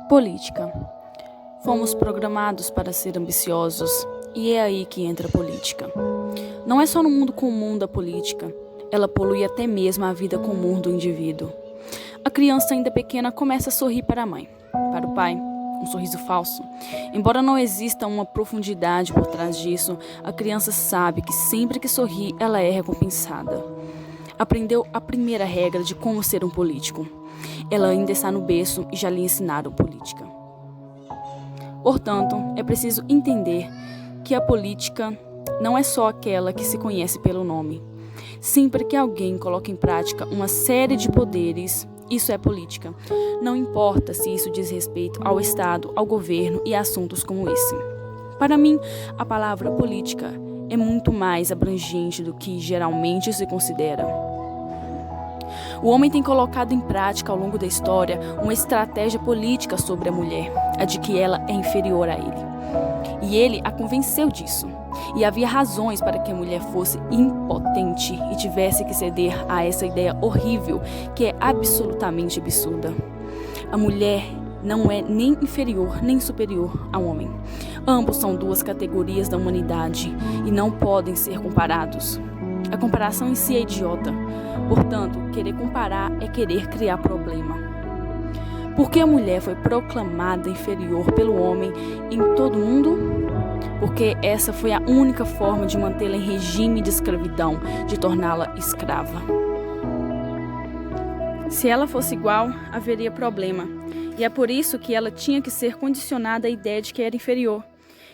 Política. Fomos programados para ser ambiciosos, e é aí que entra a política. Não é só no mundo comum da política, ela polui até mesmo a vida comum do indivíduo. A criança ainda pequena começa a sorrir para a mãe, para o pai, um sorriso falso. Embora não exista uma profundidade por trás disso, a criança sabe que sempre que sorri, ela é recompensada. Aprendeu a primeira regra de como ser um político. Ela ainda está no berço e já lhe ensinaram política. Portanto, é preciso entender que a política não é só aquela que se conhece pelo nome. Sempre que alguém coloca em prática uma série de poderes, isso é política. Não importa se isso diz respeito ao Estado, ao governo e a assuntos como esse. Para mim, a palavra política é muito mais abrangente do que geralmente se considera. O homem tem colocado em prática ao longo da história uma estratégia política sobre a mulher, a de que ela é inferior a ele. E ele a convenceu disso. E havia razões para que a mulher fosse impotente e tivesse que ceder a essa ideia horrível que é absolutamente absurda. A mulher não é nem inferior nem superior ao homem. Ambos são duas categorias da humanidade e não podem ser comparados. A comparação em si é idiota. Portanto, querer comparar é querer criar problema. Por que a mulher foi proclamada inferior pelo homem em todo o mundo? Porque essa foi a única forma de mantê-la em regime de escravidão, de torná-la escrava. Se ela fosse igual, haveria problema. E é por isso que ela tinha que ser condicionada à ideia de que era inferior.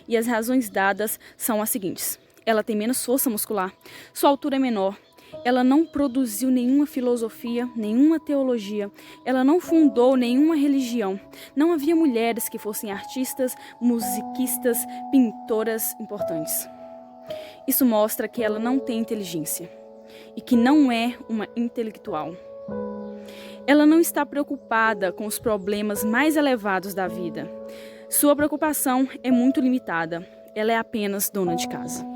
E as razões dadas são as seguintes. Ela tem menos força muscular, sua altura é menor, ela não produziu nenhuma filosofia, nenhuma teologia, ela não fundou nenhuma religião. Não havia mulheres que fossem artistas, musiquistas, pintoras importantes. Isso mostra que ela não tem inteligência e que não é uma intelectual. Ela não está preocupada com os problemas mais elevados da vida. Sua preocupação é muito limitada. Ela é apenas dona de casa.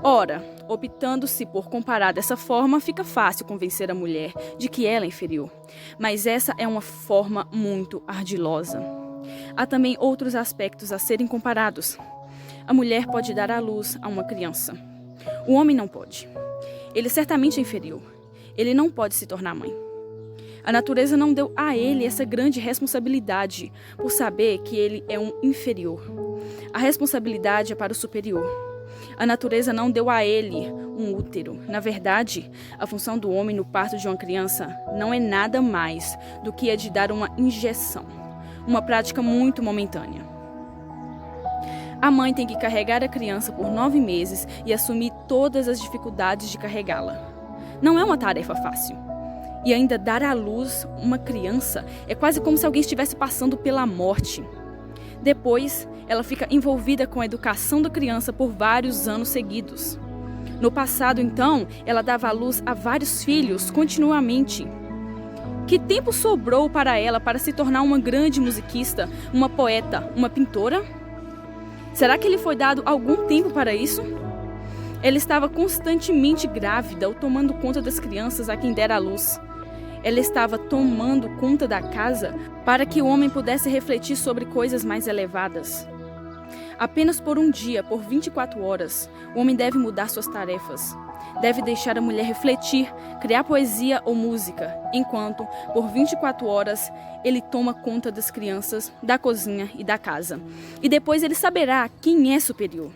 Ora, optando-se por comparar dessa forma, fica fácil convencer a mulher de que ela é inferior. Mas essa é uma forma muito ardilosa. Há também outros aspectos a serem comparados. A mulher pode dar à luz a uma criança. O homem não pode. Ele certamente é inferior. Ele não pode se tornar mãe. A natureza não deu a ele essa grande responsabilidade por saber que ele é um inferior. A responsabilidade é para o superior. A natureza não deu a ele um útero. Na verdade, a função do homem no parto de uma criança não é nada mais do que a de dar uma injeção, uma prática muito momentânea. A mãe tem que carregar a criança por 9 meses e assumir todas as dificuldades de carregá-la. Não é uma tarefa fácil. E ainda dar à luz uma criança é quase como se alguém estivesse passando pela morte. Depois, ela fica envolvida com a educação da criança por vários anos seguidos. No passado, então, ela dava à luz a vários filhos continuamente. Que tempo sobrou para ela para se tornar uma grande musiquista, uma poeta, uma pintora? Será que lhe foi dado algum tempo para isso? Ela estava constantemente grávida ou tomando conta das crianças a quem dera à luz. Ela estava tomando conta da casa para que o homem pudesse refletir sobre coisas mais elevadas. Apenas por um dia, por 24 horas, o homem deve mudar suas tarefas. Deve deixar a mulher refletir, criar poesia ou música, enquanto, por 24 horas, ele toma conta das crianças, da cozinha e da casa. E depois ele saberá quem é superior.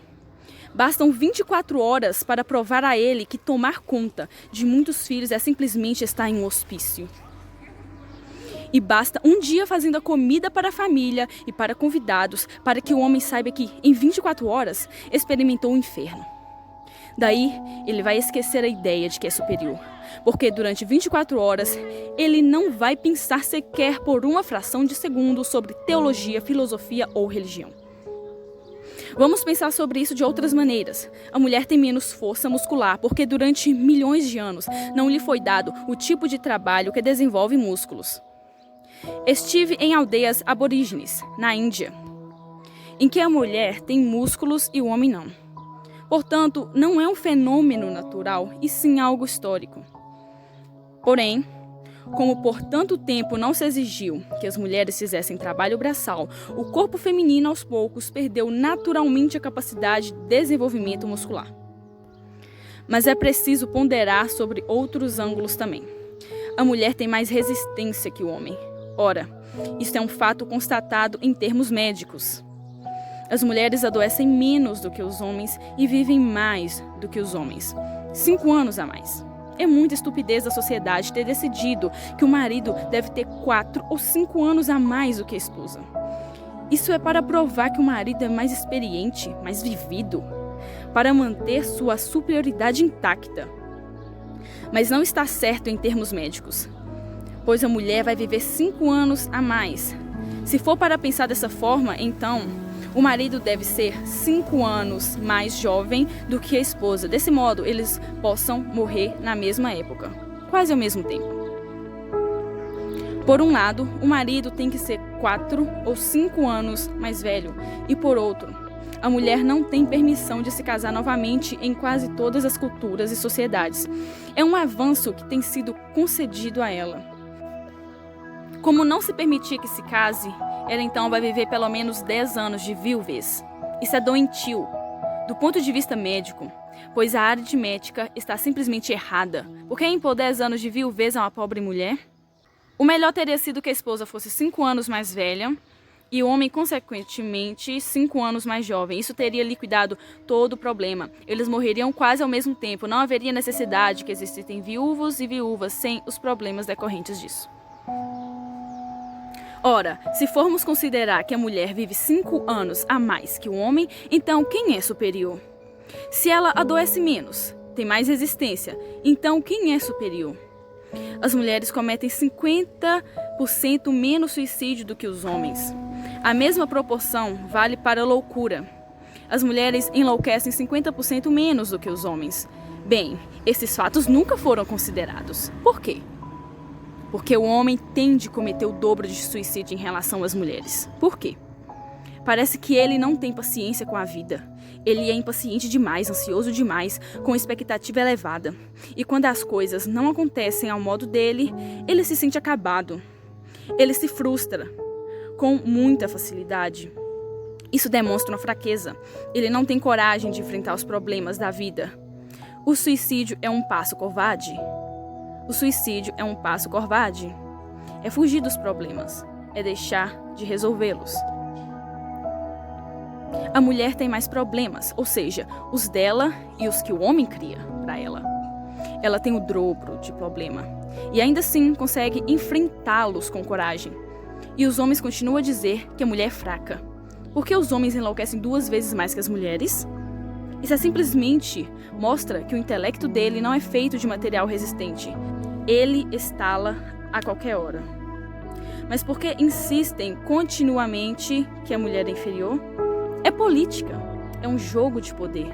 Bastam 24 horas para provar a ele que tomar conta de muitos filhos é simplesmente estar em um hospício. E basta um dia fazendo a comida para a família e para convidados para que o homem saiba que, em 24 horas, experimentou o inferno. Daí, ele vai esquecer a ideia de que é superior, porque durante 24 horas, ele não vai pensar sequer por uma fração de segundo sobre teologia, filosofia ou religião. Vamos pensar sobre isso de outras maneiras. A mulher tem menos força muscular porque durante milhões de anos não lhe foi dado o tipo de trabalho que desenvolve músculos. Estive em aldeias aborígenes, na Índia, em que a mulher tem músculos e o homem não. Portanto, não é um fenômeno natural, e sim algo histórico. Porém, Como por tanto tempo não se exigiu que as mulheres fizessem trabalho braçal, o corpo feminino aos poucos perdeu naturalmente a capacidade de desenvolvimento muscular. Mas é preciso ponderar sobre outros ângulos também. A mulher tem mais resistência que o homem. Ora, isso é um fato constatado em termos médicos. As mulheres adoecem menos do que os homens e vivem mais do que os homens. 5 anos a mais. É muita estupidez da sociedade ter decidido que o marido deve ter 4 ou 5 anos a mais do que a esposa. Isso é para provar que o marido é mais experiente, mais vivido, para manter sua superioridade intacta. Mas não está certo em termos médicos, pois a mulher vai viver 5 anos a mais. Se for para pensar dessa forma, então o marido deve ser 5 anos mais jovem do que a esposa. Desse modo, eles possam morrer na mesma época, quase ao mesmo tempo. Por um lado, o marido tem que ser 4 ou 5 anos mais velho, e por outro, a mulher não tem permissão de se casar novamente em quase todas as culturas e sociedades. É um avanço que tem sido concedido a ela. Como não se permitir que se case, ela então vai viver pelo menos 10 anos de viuvez. Isso é doentio, do ponto de vista médico, pois a aritmética está simplesmente errada. Por que impor 10 anos de viuvez a uma pobre mulher? O melhor teria sido que a esposa fosse 5 anos mais velha e o homem, consequentemente, 5 anos mais jovem. Isso teria liquidado todo o problema. Eles morreriam quase ao mesmo tempo. Não haveria necessidade que existissem viúvos e viúvas sem os problemas decorrentes disso. Ora, se formos considerar que a mulher vive 5 anos a mais que o homem, então quem é superior? Se ela adoece menos, tem mais resistência, então quem é superior? As mulheres cometem 50% menos suicídio do que os homens. A mesma proporção vale para a loucura. As mulheres enlouquecem 50% menos do que os homens. Bem, esses fatos nunca foram considerados. Por quê? Porque o homem tende a cometer o dobro de suicídio em relação às mulheres. Por quê? Parece que ele não tem paciência com a vida. Ele é impaciente demais, ansioso demais, com expectativa elevada. E quando as coisas não acontecem ao modo dele, ele se sente acabado. Ele se frustra com muita facilidade. Isso demonstra uma fraqueza. Ele não tem coragem de enfrentar os problemas da vida. O suicídio é um passo covarde. O suicídio é um passo covarde. É fugir dos problemas. É deixar de resolvê-los. A mulher tem mais problemas, ou seja, os dela e os que o homem cria para ela. Ela tem o dobro de problema. E ainda assim consegue enfrentá-los com coragem. E os homens continuam a dizer que a mulher é fraca. Por que os homens enlouquecem 2 vezes mais que as mulheres? Isso simplesmente mostra que o intelecto dele não é feito de material resistente. Ele estala a qualquer hora. Mas por que insistem continuamente que a mulher é inferior? É política, é um jogo de poder.